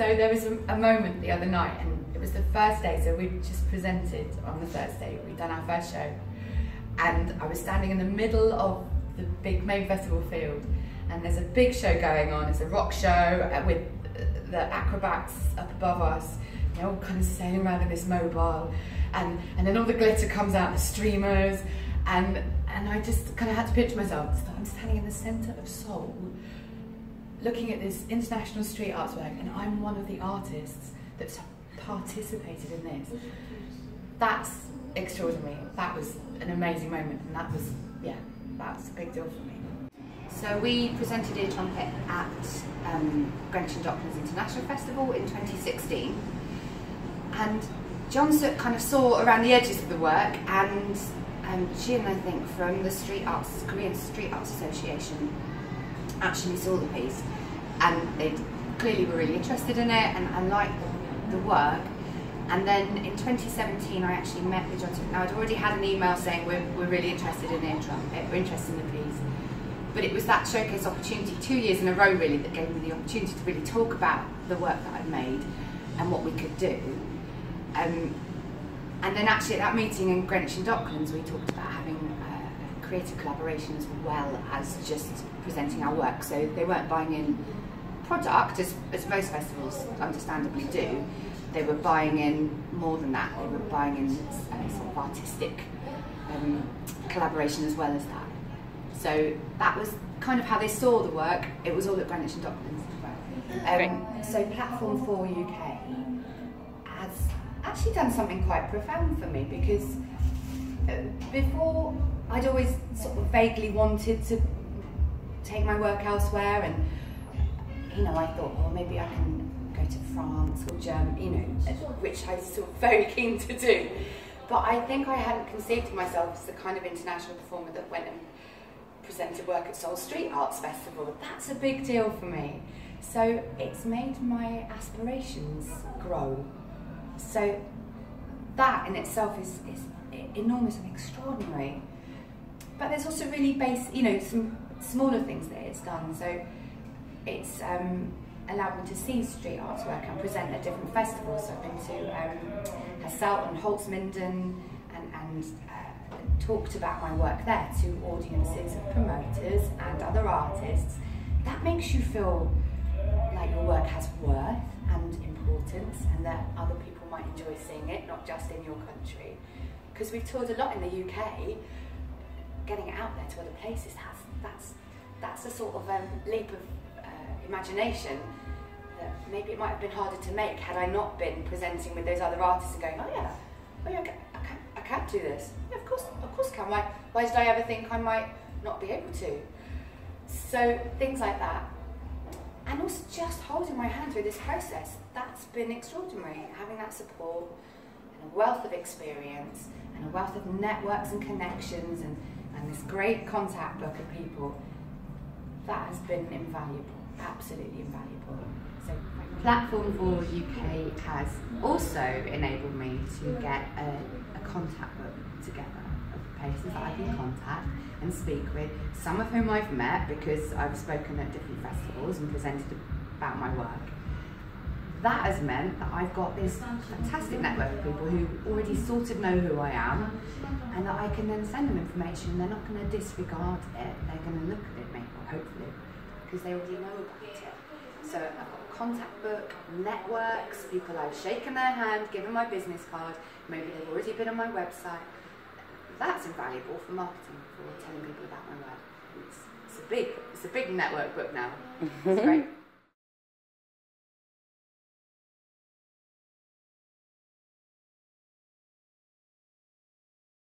So there was a moment the other night, and it was the first day, so we just presented on the Thursday, we'd done our first show, and I was standing in the middle of the big main festival field, and there's a big show going on. It's a rock show with the acrobats up above us, you know, all kind of sailing around in this mobile, and then all the glitter comes out, the streamers, and I just kind of had to picture myself. So I'm standing in the centre of Seoul, looking at this international street arts work, and I'm one of the artists that's participated in this. That's extraordinary. That was an amazing moment, and that was, yeah, that's a big deal for me. So we presented Ear Trumpet at Greenwich and Docklands International Festival in 2016, and John kind of saw around the edges of the work, and Jin, I think, from the Korean Street Arts Association actually saw the piece, and they clearly were really interested in it and liked the work. And then in 2017 I actually met with John. Now I'd already had an email saying we're really interested in Ear Trumpet, we're interested in the piece, but it was that showcase opportunity 2 years in a row really that gave me the opportunity to really talk about the work that I'd made and what we could do. And then actually at that meeting in Greenwich and Docklands we talked about having a creative collaboration as well as just presenting our work. So they weren't buying in product, as most festivals understandably do. They were buying in more than that. They were buying in sort of artistic collaboration as well as that. So that was kind of how they saw the work. It was all at Greenwich and Docklands. So Platform 4 UK has actually done something quite profound for me, because before I'd always sort of vaguely wanted to take my work elsewhere, and you know, I thought, well, maybe I can go to France or Germany, you know, which I was sort of very keen to do. But I think I hadn't conceived of myself as the kind of international performer that went and presented work at Seoul Street Arts Festival. That's a big deal for me. So it's made my aspirations grow. So that in itself is enormous and extraordinary. But there's also really some smaller things that it's done. So it's allowed me to see street arts work and present at different festivals. So I've been to Hasselt and Holzminden and talked about my work there to audiences of promoters and other artists. That makes you feel like your work has worth and importance, and that other people might enjoy seeing it, not just in your country. Because we've toured a lot in the UK, getting it out there to other places, that's a sort of leap of imagination that maybe it might have been harder to make had I not been presenting with those other artists and going, oh yeah, I can do this. Yeah, of course I can. Why did I ever think I might not be able to? So things like that. And also just holding my hand through this process, that's been extraordinary. Having that support and a wealth of experience and a wealth of networks and connections and this great contact book of people, that has been invaluable, absolutely invaluable. So Platform 4 UK has also enabled me to get a contact book together of places that I can contact and speak with, some of whom I've met because I've spoken at different festivals and presented about my work. That has meant that I've got this fantastic network of people who already sort of know who I am, and that I can then send them information. They're not going to disregard it, they're going to look at it, maybe, hopefully, because they already know about it. So I've got a contact book, networks, people I've shaken their hand, given my business card, maybe they've already been on my website. That's invaluable for marketing, for telling people about my work. It's a big network book now. It's great.